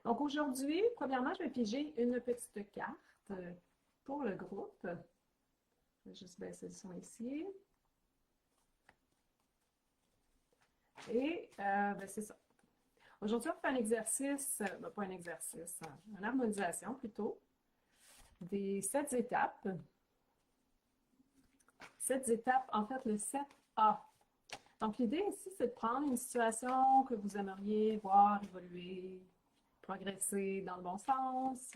Donc aujourd'hui, premièrement, je vais piger une petite carte pour le groupe. Je vais juste baisser le son ici. Et ben, c'est ça. Aujourd'hui, on fait un exercice, ben, pas un exercice, une harmonisation plutôt, des 7 étapes. 7 étapes, en fait, le 7A. Donc, l'idée ici, c'est de prendre une situation que vous aimeriez voir évoluer, progresser dans le bon sens,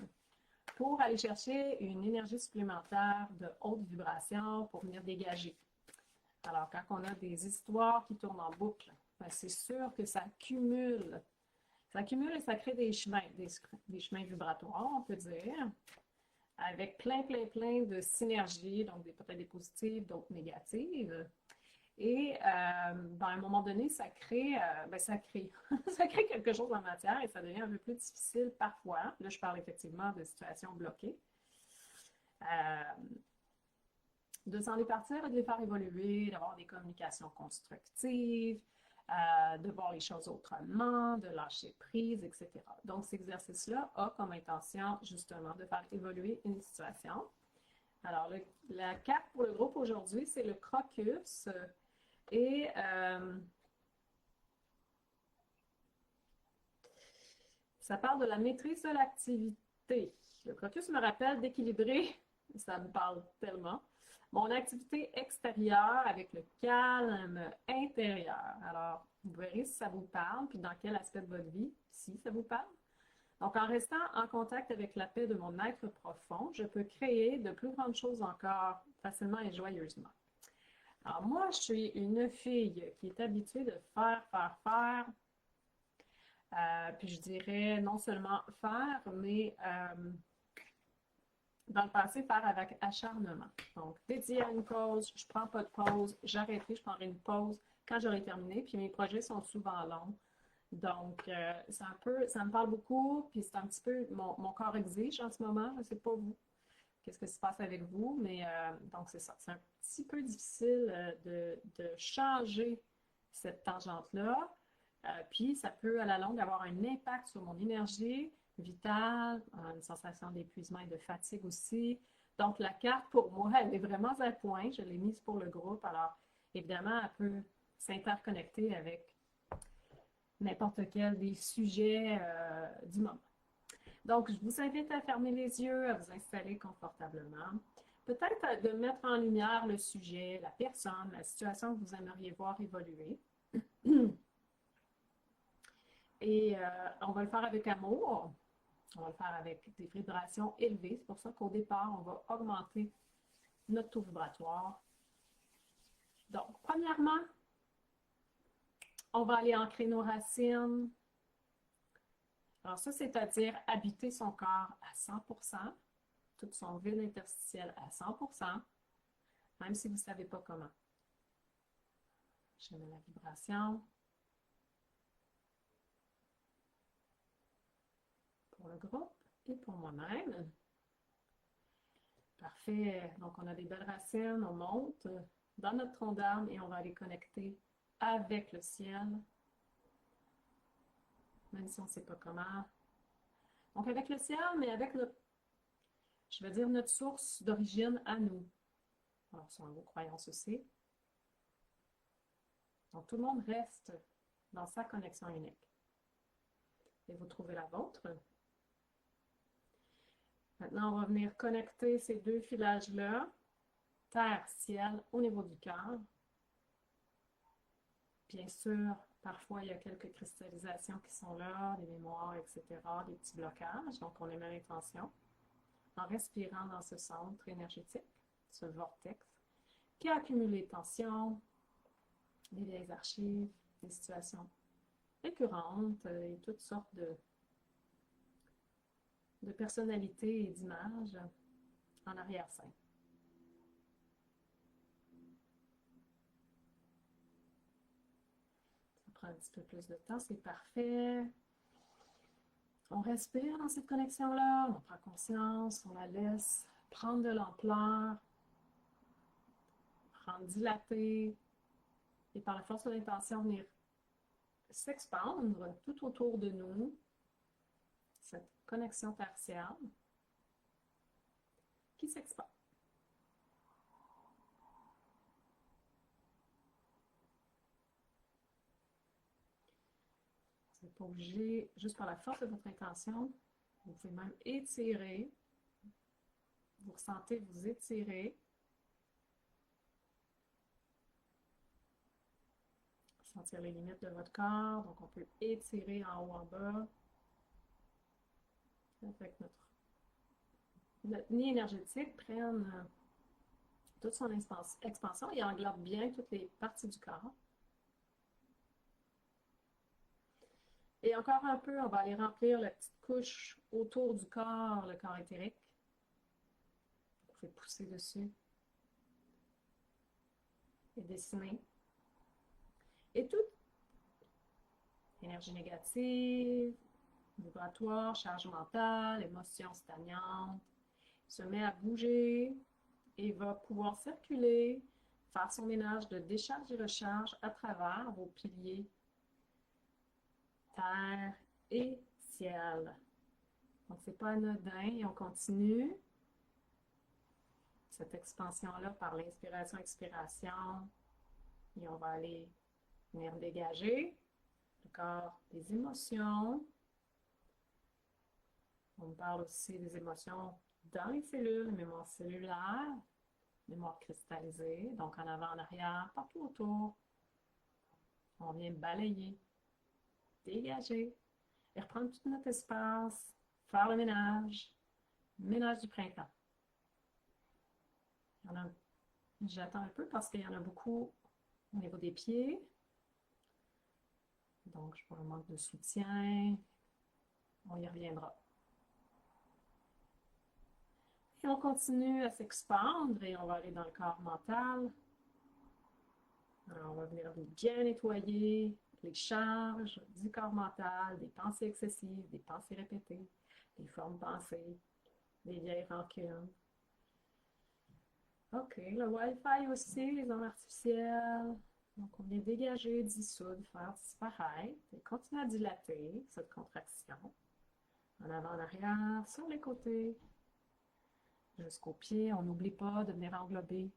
pour aller chercher une énergie supplémentaire de haute vibration pour venir dégager. Alors, quand on a des histoires qui tournent en boucle, ben, c'est sûr que ça accumule. Ça accumule et ça crée des chemins, des chemins vibratoires, on peut dire, avec plein de synergies, donc peut-être des positives, d'autres négatives. Et ben, à un moment donné, ça crée, ça crée quelque chose en matière et ça devient un peu plus difficile parfois. Là, je parle effectivement de situations bloquées. De s'en départir et de les faire évoluer, d'avoir des communications constructives, de voir les choses autrement, de lâcher prise, etc. Donc, cet exercice-là a comme intention justement de faire évoluer une situation. Alors, la carte pour le groupe aujourd'hui, c'est le crocus. Et ça parle de la maîtrise de l'activité. Le crocus me rappelle d'équilibrer, ça me parle tellement, mon activité extérieure avec le calme intérieur. Alors, vous verrez si ça vous parle, puis dans quel aspect de votre vie, si ça vous parle. Donc, en restant en contact avec la paix de mon être profond, je peux créer de plus grandes choses encore facilement et joyeusement. Alors, moi, je suis une fille qui est habituée de faire, puis je dirais non seulement faire, mais dans le passé, faire avec acharnement. Donc, dédié à une cause, je ne prends pas de pause, j'arrêterai, je prendrai une pause quand j'aurai terminé, puis mes projets sont souvent longs. Donc, ça me parle beaucoup, puis c'est un petit peu, mon corps exige en ce moment, je ne sais pas vous, qu'est-ce qui se passe avec vous, mais donc c'est ça, c'est un petit peu difficile de changer cette tangente-là, puis ça peut à la longue avoir un impact sur mon énergie vitale, une sensation d'épuisement et de fatigue aussi. Donc la carte pour moi, elle est vraiment à point, je l'ai mise pour le groupe, alors évidemment, elle peut s'interconnecter avec n'importe quel des sujets du moment. Donc, je vous invite à fermer les yeux, à vous installer confortablement. Peut-être de mettre en lumière le sujet, la personne, la situation que vous aimeriez voir évoluer. Et on va le faire avec amour. On va le faire avec des vibrations élevées. C'est pour ça qu'au départ, on va augmenter notre taux vibratoire. Donc, premièrement, on va aller ancrer nos racines. Alors ça, c'est-à-dire habiter son corps à 100%, tout son vide interstitiel à 100%, même si vous ne savez pas comment. Je mets la vibration pour le groupe et pour moi-même. Parfait. Donc, on a des belles racines, on monte dans notre tronc d'arbre et on va aller connecter avec le ciel, même si on ne sait pas comment. Donc, avec le ciel, mais avec notre, je vais dire, notre source d'origine à nous. Alors, c'est vos croyances aussi. Donc, tout le monde reste dans sa connexion unique. Et vous trouvez la vôtre. Maintenant, on va venir connecter ces deux filages-là, terre, ciel, au niveau du cœur. Bien sûr, parfois, il y a quelques cristallisations qui sont là, des mémoires, etc., des petits blocages. Donc, on les met à l'intention en respirant dans ce centre énergétique, ce vortex, qui a accumulé tensions, des vieilles archives, des situations récurrentes et toutes sortes de personnalités et d'images en arrière-scène. Ça prend un petit peu plus de temps, c'est parfait. On respire dans cette connexion-là, on prend conscience, on la laisse prendre de l'ampleur, prendre dilater, et par la force de l'intention, venir s'expandre tout autour de nous, cette connexion tertiaire qui s'expand. Vous n'êtes pas obligé, juste par la force de votre intention, vous pouvez même étirer. Vous ressentez, vous étirez. Sentir les limites de votre corps. Donc, on peut étirer en haut, en bas. Avec notre nid énergétique prenne toute son expansion et englobe bien toutes les parties du corps. Et encore un peu, on va aller remplir la petite couche autour du corps, le corps éthérique. Vous pouvez pousser dessus et dessiner. Et toute énergie négative, vibratoire, charge mentale, émotion stagnante, se met à bouger et va pouvoir circuler, faire son ménage de décharge et recharge à travers vos piliers terre et ciel. Donc, c'est pas anodin et on continue cette expansion-là par l'inspiration-expiration et on va aller venir dégager le corps des émotions. On parle aussi des émotions dans les cellules, mémoire cellulaire, mémoire cristallisée, donc en avant, en arrière, partout autour. On vient balayer, dégager et reprendre tout notre espace, faire le ménage du printemps. J'attends un peu parce qu'il y en a beaucoup au niveau des pieds. Donc, je vois un manque de soutien. On y reviendra. Et on continue à s'expandre et on va aller dans le corps mental. Alors, on va venir bien nettoyer les charges du corps mental, des pensées excessives, des pensées répétées, des formes pensées, des vieilles rancunes. OK, le Wi-Fi aussi, les ondes artificielles. Donc, on vient dégager, dissoudre, faire disparaître et continuer à dilater cette contraction. En avant, en arrière, sur les côtés, jusqu'aux pieds. On n'oublie pas de venir englober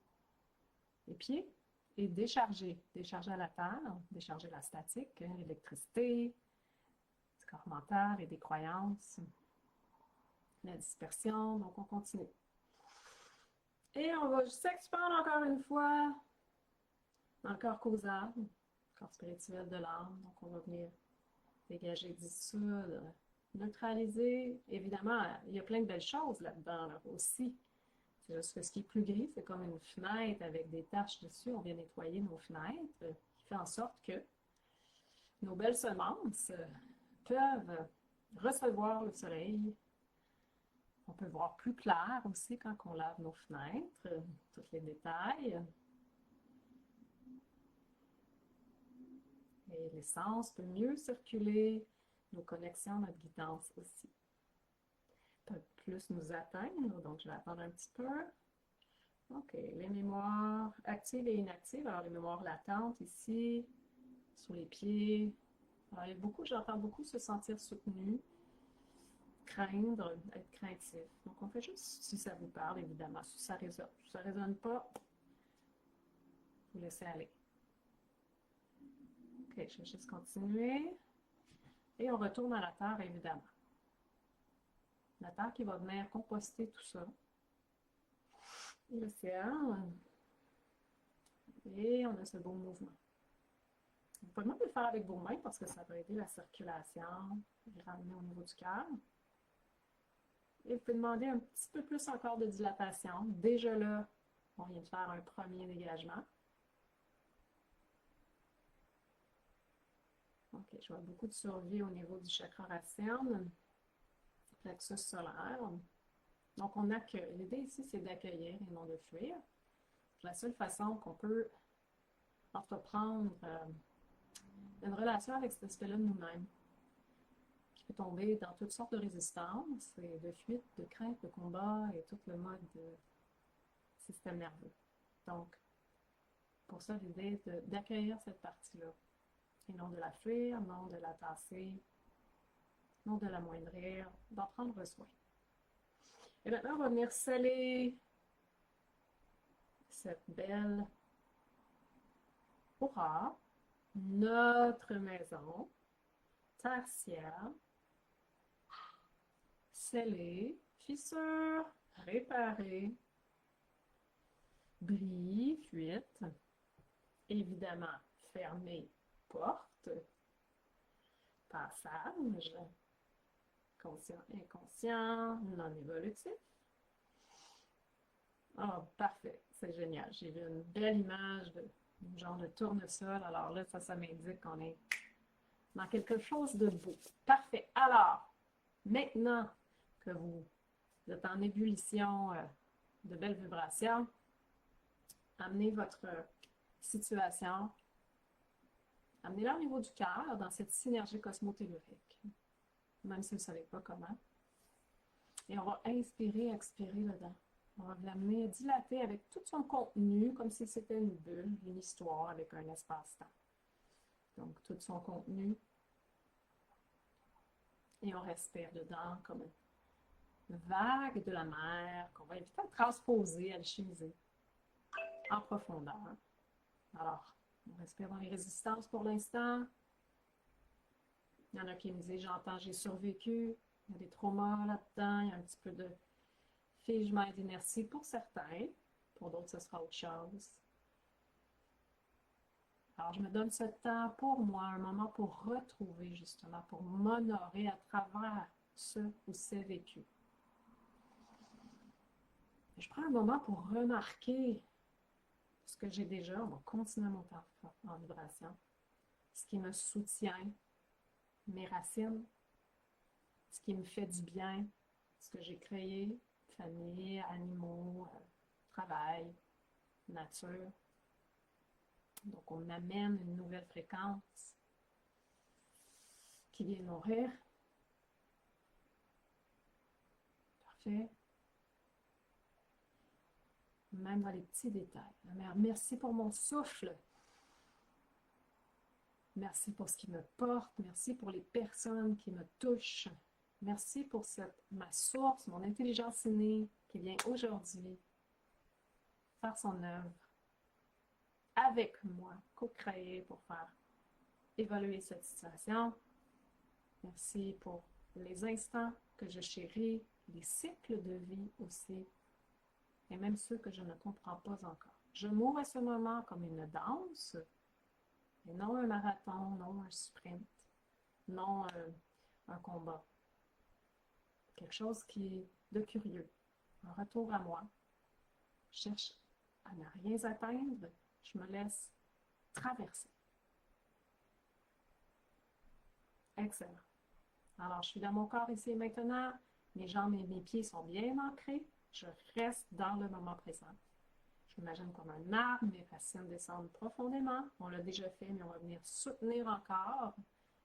les pieds et décharger. Décharger à la terre, décharger la statique, l'électricité, le corps mental et des croyances, la dispersion. Donc, on continue. Et on va s'expandre encore une fois dans le corps causal, le corps spirituel de l'âme. Donc, on va venir dégager, dissoudre, neutraliser. Évidemment, il y a plein de belles choses là-dedans là, aussi. C'est juste que ce qui est plus gris, c'est comme une fenêtre avec des taches dessus. On vient nettoyer nos fenêtres, qui fait en sorte que nos belles semences peuvent recevoir le soleil. On peut voir plus clair aussi quand on lave nos fenêtres, tous les détails. Et l'essence peut mieux circuler, nos connexions, notre guidance aussi. Peut plus nous atteindre, donc je vais attendre un petit peu. OK, les mémoires actives et inactives. Alors, les mémoires latentes ici, sous les pieds. Alors, j'entends beaucoup se sentir soutenu, craindre, être craintif. Donc, on fait juste si ça vous parle, évidemment, si ça résonne. Si ça ne résonne pas, vous laissez aller. OK, je vais juste continuer. Et on retourne à la terre, évidemment. La terre qui va venir composter tout ça. Et l'océan. Et on a ce beau mouvement. Vous pouvez même le faire avec vos mains parce que ça va aider la circulation et ramener au niveau du cœur. Et vous pouvez demander un petit peu plus encore de dilatation. Déjà là, on vient de faire un premier dégagement. OK, je vois beaucoup de survie au niveau du chakra racine, plexus solaire. Donc, on accueille. L'idée ici, c'est d'accueillir et non de fuir. C'est la seule façon qu'on peut entreprendre une relation avec cet aspect-là de nous-mêmes, qui peut tomber dans toutes sortes de résistances, et de fuite, de crainte, de combat et tout le mode de système nerveux. Donc, pour ça, l'idée est d'accueillir cette partie-là, et non de la fuir, non de la tasser, non de l'amoindrir, d'en prendre soin. Et maintenant, on va venir sceller cette belle aura, notre maison tertiaire, scellée, fissure, réparée, bris, fuite, évidemment fermée, porte, passage, conscient, inconscient, non évolutif. Oh, parfait, c'est génial. J'ai vu une belle image de genre de tournesol. Alors là, ça m'indique qu'on est dans quelque chose de beau. Parfait. Alors, maintenant que vous êtes en ébullition de belles vibrations, amenez votre situation, amenez-la au niveau du cœur, dans cette synergie cosmotellurique, même si vous ne savez pas comment. Et on va inspirer, expirer dedans. On va l'amener dilater avec tout son contenu, comme si c'était une bulle, une histoire avec un espace-temps. Donc, tout son contenu. Et on respire dedans comme une vague de la mer qu'on va éviter de transposer, alchimiser en profondeur. Alors, on respire dans les résistances pour l'instant. Il y en a qui me disent, j'entends, j'ai survécu. Il y a des traumas là-dedans. Il y a un petit peu de figement et d'inertie pour certains. Pour d'autres, ce sera autre chose. Alors, je me donne ce temps pour moi, un moment pour retrouver justement, pour m'honorer à travers ce ou ces vécus. Je prends un moment pour remarquer ce que j'ai déjà. On va continuer à monter en vibration. Ce qui me soutient, mes racines, ce qui me fait du bien, ce que j'ai créé, famille, animaux, travail, nature. Donc, on amène une nouvelle fréquence qui vient nourrir. Parfait. Même dans les petits détails. Merci pour mon souffle. Merci pour ce qui me porte. Merci pour les personnes qui me touchent. Merci pour ma source, mon intelligence innée qui vient aujourd'hui faire son œuvre avec moi, co-créer pour faire évoluer cette situation. Merci pour les instants que je chéris, les cycles de vie aussi, et même ceux que je ne comprends pas encore. Je m'ouvre à ce moment comme une danse, et non un marathon, non un sprint, non un combat. Quelque chose qui est de curieux, un retour à moi. Je cherche à ne rien atteindre, je me laisse traverser. Excellent. Alors, je suis dans mon corps ici et maintenant. Mes jambes et mes pieds sont bien ancrés. Je reste dans le moment présent. Je m'imagine comme un arbre, mes racines descendent profondément. On l'a déjà fait, mais on va venir soutenir encore.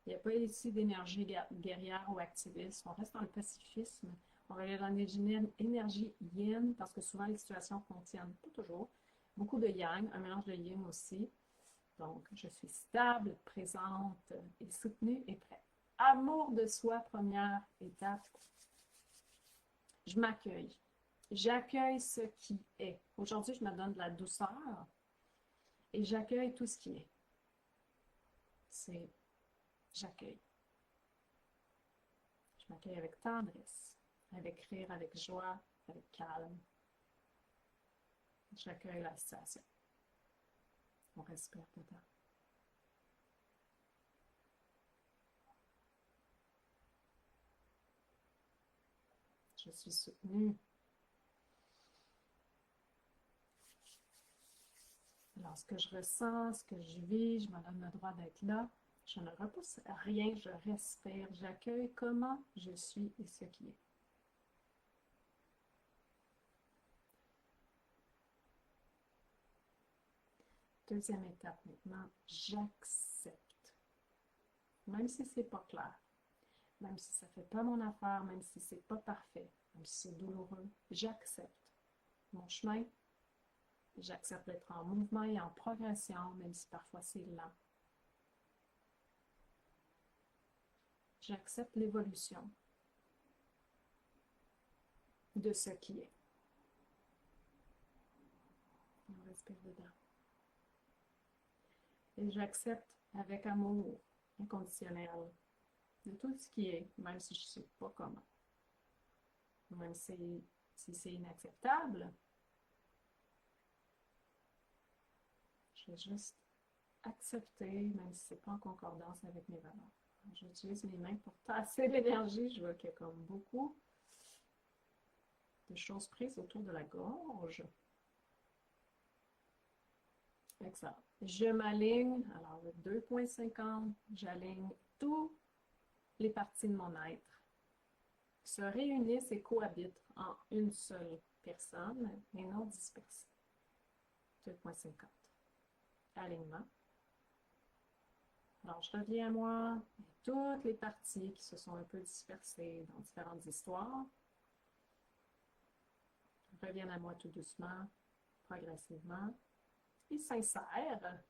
Il n'y a pas ici d'énergie guerrière ou activiste. On reste dans le pacifisme. On va aller dans l'énergie yin, parce que souvent les situations contiennent, pas toujours, beaucoup de yang, un mélange de yin aussi. Donc, je suis stable, présente et soutenue et prête. Amour de soi, première étape. Je m'accueille. J'accueille ce qui est. Aujourd'hui, je me donne de la douceur et j'accueille tout ce qui est. C'est j'accueille. Je m'accueille avec tendresse, avec rire, avec joie, avec calme. J'accueille la situation. On respire dedans. Je suis soutenue. Lorsque je ressens, ce que je vis, je me donne le droit d'être là. Je ne repousse rien, je respire, j'accueille comment je suis et ce qui est. Deuxième étape maintenant, j'accepte. Même si c'est pas clair, même si ça fait pas mon affaire, même si c'est pas parfait, même si c'est douloureux, j'accepte mon chemin. J'accepte d'être en mouvement et en progression, même si parfois c'est lent. J'accepte l'évolution de ce qui est. On respire dedans. Et j'accepte avec amour inconditionnel de tout ce qui est, même si je ne sais pas comment. Même si c'est inacceptable, je vais juste accepter, même si ce n'est pas en concordance avec mes valeurs. J'utilise mes mains pour tasser l'énergie. Je vois qu'il y a comme beaucoup de choses prises autour de la gorge. Excellent. Je m'aligne, alors avec 2,50, j'aligne toutes les parties de mon être, se réunissent et cohabitent en une seule personne et non dispersées. 2,50. Alignement. Alors, je reviens à moi, et toutes les parties qui se sont un peu dispersées dans différentes histoires reviennent à moi tout doucement, progressivement, et s'insèrent,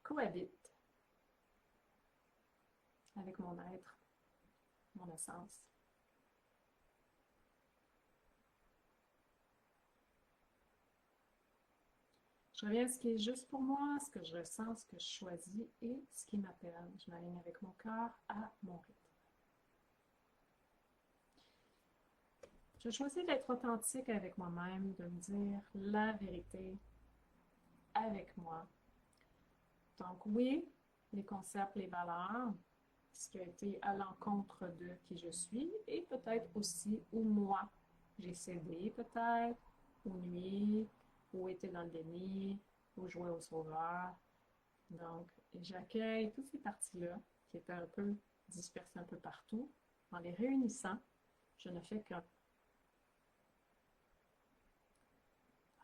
cohabitent avec mon être, mon essence. Je reviens à ce qui est juste pour moi, ce que je ressens, ce que je choisis et ce qui m'appelle. Je m'aligne avec mon cœur à mon rythme. Je choisis d'être authentique avec moi-même, de me dire la vérité avec moi. Donc oui, les concepts, les valeurs, ce qui a été à l'encontre de qui je suis et peut-être aussi où moi j'ai cédé peut-être, ou nuit, ou été dans le déni, ou joué au sauveur. Donc j'accueille toutes ces parties-là qui étaient un peu dispersées un peu partout. En les réunissant, je ne fais qu'un.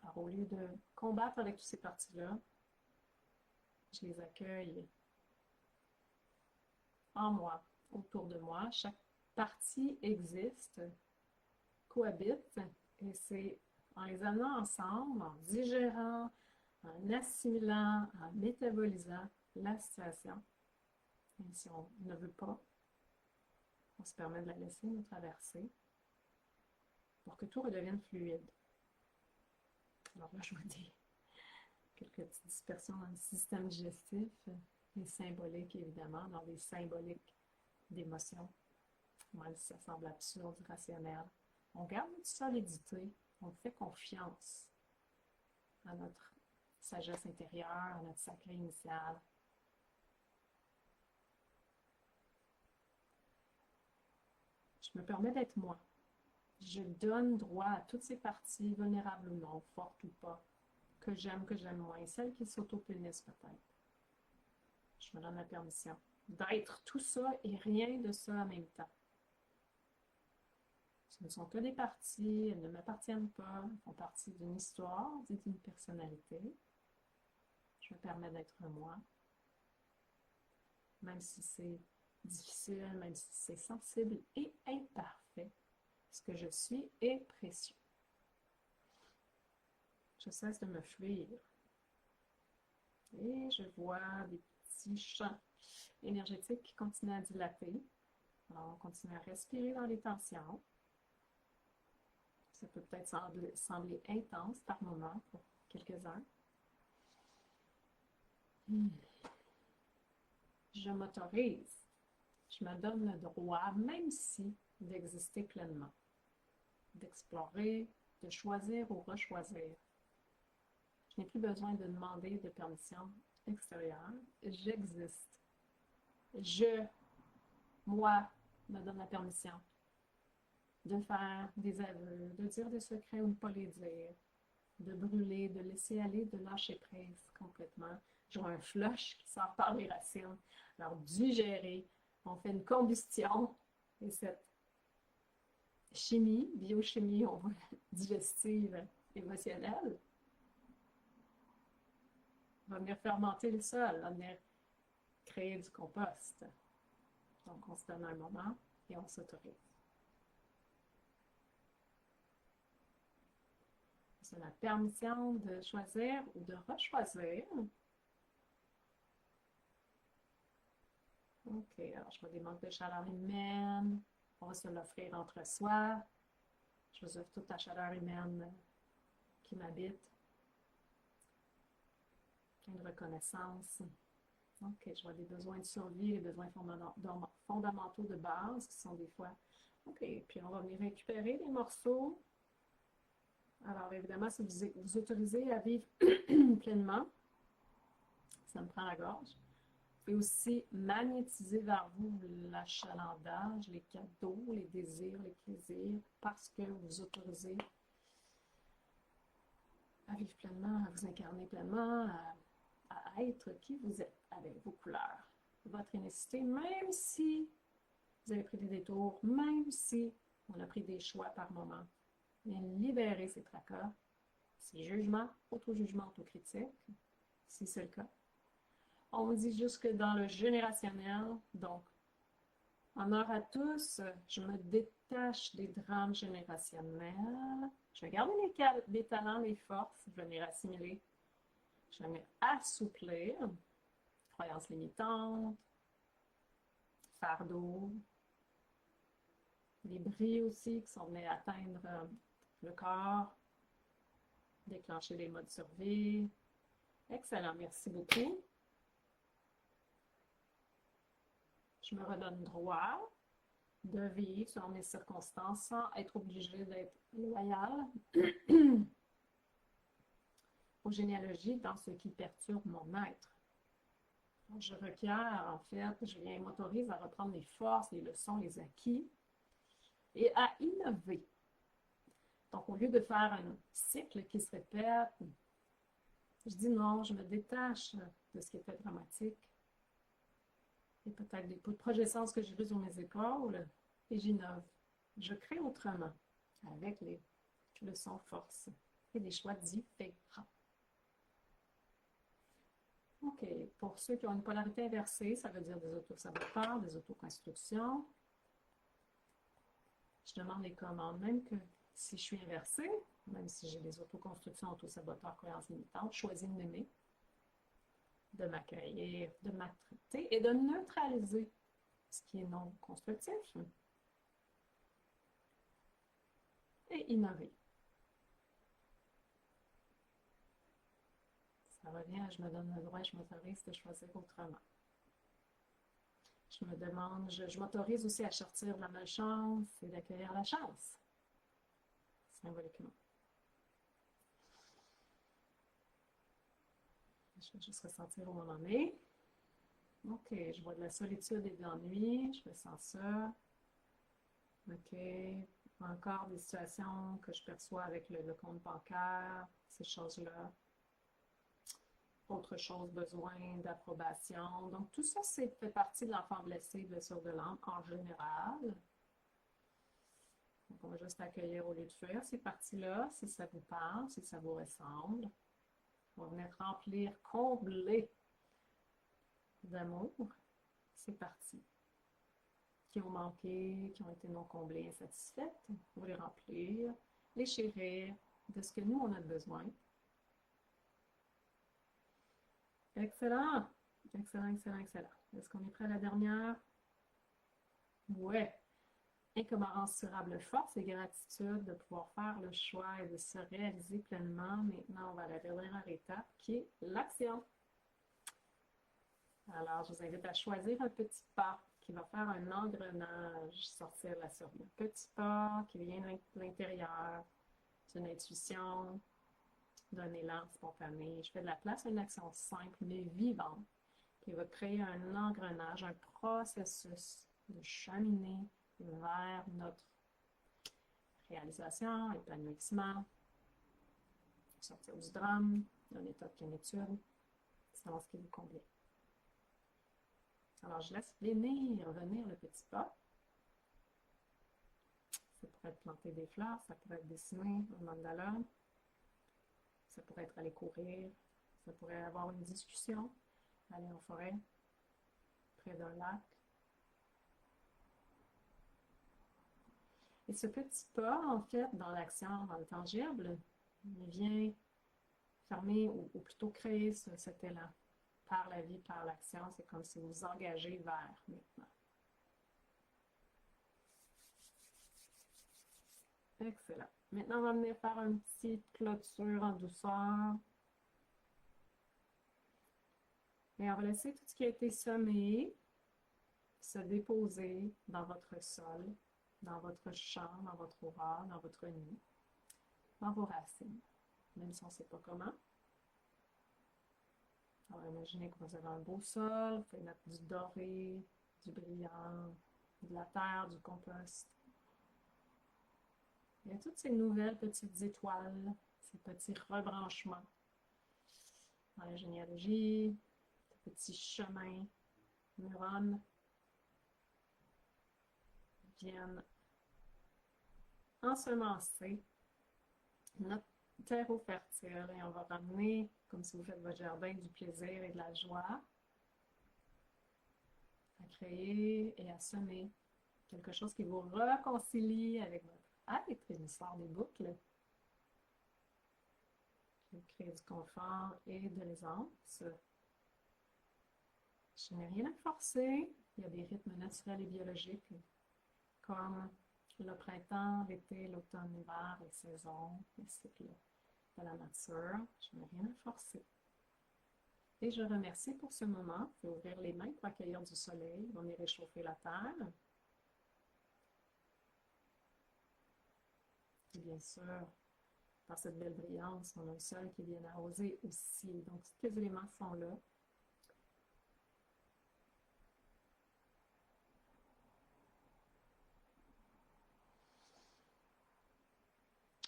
Alors au lieu de combattre avec toutes ces parties-là, je les accueille en moi, autour de moi. Chaque partie existe, cohabite, et c'est en les amenant ensemble, en digérant, en assimilant, en métabolisant la situation. Et si on ne veut pas, on se permet de la laisser nous traverser pour que tout redevienne fluide. Alors là, je vois quelques petites dispersions dans le système digestif, et symboliques évidemment, dans les symboliques d'émotions, même si ça semble absurde, rationnel. On garde notre solidité, on fait confiance à notre sagesse intérieure, à notre sacré initial. Je me permets d'être moi. Je donne droit à toutes ces parties, vulnérables ou non, fortes ou pas, que j'aime moins, celles qui s'auto-punissent peut-être. Je me donne la permission d'être tout ça et rien de ça en même temps. Ce ne sont que des parties, elles ne m'appartiennent pas, elles font partie d'une histoire, d'une personnalité. Je me permets d'être moi, même si c'est difficile, même si c'est sensible et imparfait. Ce que je suis est précieux. Je cesse de me fuir. Et je vois des petits champs énergétiques qui continuent à dilater. Alors, on continue à respirer dans les tensions. Ça peut peut-être sembler intense par moment pour quelques-uns. Je m'autorise. Je me donne le droit, même si, d'exister pleinement, d'explorer, de choisir ou rechoisir. Je n'ai plus besoin de demander de permission extérieure. J'existe. Moi, me donne la permission de faire des aveux, de dire des secrets ou de ne pas les dire, de brûler, de laisser aller, de lâcher prise complètement. Je vois un flush qui sort par les racines. Alors, digérer, on fait une combustion et cette chimie, biochimie, on voit digestive, émotionnelle, va venir fermenter le sol, va venir créer du compost. Donc, on se donne un moment et on s'autorise. C'est la permission de choisir ou de rechoisir OK, alors je vois des manques de chaleur humaine. On va se l'offrir entre soi. Je vous offre toute la chaleur humaine qui m'habite. Plein de reconnaissance. OK, je vois des besoins de survie, les besoins fondamentaux de base qui sont des fois. OK, puis on va venir récupérer les morceaux. Alors évidemment, si vous vous autorisez à vivre pleinement, ça me prend la gorge. Vous pouvez aussi magnétiser vers vous l'achalandage, les cadeaux, les désirs, les plaisirs, parce que vous vous autorisez à vivre pleinement, à vous incarner pleinement, à être qui vous êtes avec vos couleurs, votre unicité, même si vous avez pris des détours, même si on a pris des choix par moment. Mais libérer ces tracas, ces jugements, auto-jugement, autocritique, si c'est le cas. On me dit juste que dans le générationnel, donc, honneur à tous, je me détache des drames générationnels. Je vais garder les talents, les forces, je vais venir assimiler, je vais venir assouplir, croyances limitantes, fardeaux, les bris aussi qui sont venus atteindre le corps, déclencher les modes survie. Excellent, merci beaucoup. Je me redonne droit de vivre selon mes circonstances sans être obligée d'être loyale aux généalogies dans ce qui perturbe mon être. Donc, je requiers, en fait, je m'autorise à reprendre les forces, les leçons, les acquis et à innover. Donc, au lieu de faire un cycle qui se répète, je dis non, je me détache de ce qui était dramatique et peut-être des projets de sens que j'ai vus sur mes épaules et j'innove. Je crée autrement avec les leçons force et des choix différents. OK. Pour ceux qui ont une polarité inversée, ça veut dire des autosaboteurs, des autoconstructions. Je demande les commandes, même que si je suis inversée, même si j'ai des autoconstructions, autosaboteurs, croyances limitantes, je choisis de m'aimer, de m'accueillir, de m'accepter et de neutraliser ce qui est non constructif et innover. Ça revient, je me donne le droit, je m'autorise de choisir autrement. Je me demande, je m'autorise aussi à sortir de la malchance et d'accueillir la chance, symboliquement. Je vais juste ressentir où on en est. OK, je vois de la solitude et de l'ennui, je ressens ça. OK, encore des situations que je perçois avec le compte bancaire, ces choses-là. Autre chose, besoin d'approbation. Donc, tout ça, c'est fait partie de l'enfant blessé, blessure de l'âme en général. Donc, on va juste accueillir au lieu de fuir ces parties-là, si ça vous parle, si ça vous ressemble. On va venir remplir, combler d'amour ces parties qui ont manqué, qui ont été non comblées, insatisfaites. On va les remplir, les chérir de ce que nous, on a besoin. Excellent! Excellent, excellent, excellent. Est-ce qu'on est prêt à la dernière? Ouais. Incommensurable force et gratitude de pouvoir faire le choix et de se réaliser pleinement. Maintenant, on va à la dernière étape qui est l'action. Alors, je vous invite à choisir un petit pas qui va faire un engrenage, sortir de la survie. Un petit pas qui vient de l'intérieur, d'une intuition, d'un élan spontané. Je fais de la place à une action simple mais vivante qui va créer un engrenage, un processus de cheminer vers notre réalisation, épanouissement, sortir du drame, d'un état de plénitude, selon ce qui vous convient. Alors, je laisse venir le petit pas. Ça pourrait être planter des fleurs, ça pourrait être dessiner un mandala, ça pourrait être aller courir, ça pourrait avoir une discussion, aller en forêt, près d'un lac. Et ce petit pas, en fait, dans l'action, dans le tangible, il vient fermer ou plutôt créer cet élan par la vie, par l'action. C'est comme si vous vous engagez vers maintenant. Excellent. Maintenant, on va venir faire une petite clôture en douceur. Et on va laisser tout ce qui a été semé se déposer dans votre sol, dans votre champ, dans votre aura, dans votre nid, dans vos racines, même si on ne sait pas comment. Alors, imaginez que vous avez un beau sol, vous pouvez mettre du doré, du brillant, de la terre, du compost. Il y a toutes ces nouvelles petites étoiles, ces petits rebranchements dans la généalogie, ces petits chemins, neurones viennent ensemencer notre terreau fertile et on va ramener, comme si vous faites votre jardin, du plaisir et de la joie à créer et à semer quelque chose qui vous réconcilie avec votre être et l'histoire des boucles, qui vous crée du confort et de l'aisance. Je n'ai rien à forcer. Il y a des rythmes naturels et biologiques comme le printemps, l'été, l'automne, l'hiver, les saisons, les cycles de la nature. Je n'ai rien à forcer. Et je remercie pour ce moment. Vous pouvez ouvrir les mains pour accueillir du soleil. On va venir réchauffer la terre. Et bien sûr, dans cette belle brillance, on a un sol qui vient arroser aussi. Donc, tous les éléments sont là.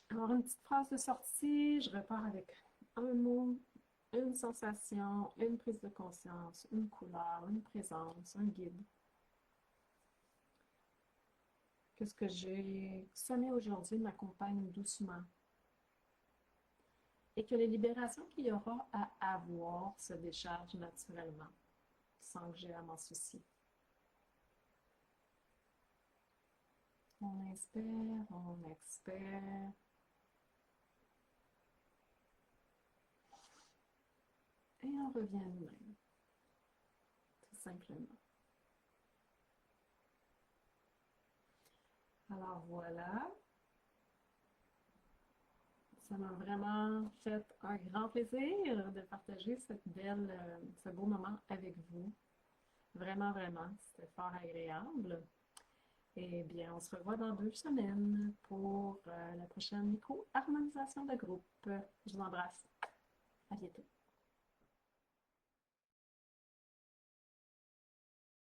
Alors, une petite phrase de sortie, je repars avec un mot, une sensation, une prise de conscience, une couleur, une présence, un guide. Que ce que j'ai semé aujourd'hui m'accompagne doucement. Et que les libérations qu'il y aura à avoir se déchargent naturellement, sans que j'ai à m'en soucier. On inspire, on expire. Et on revient à nous-mêmes, tout simplement. Alors voilà, ça m'a vraiment fait un grand plaisir de partager ce beau moment avec vous. Vraiment, vraiment, c'était fort agréable. Et bien, on se revoit dans 2 semaines pour la prochaine micro-harmonisation de groupe. Je vous embrasse. À bientôt.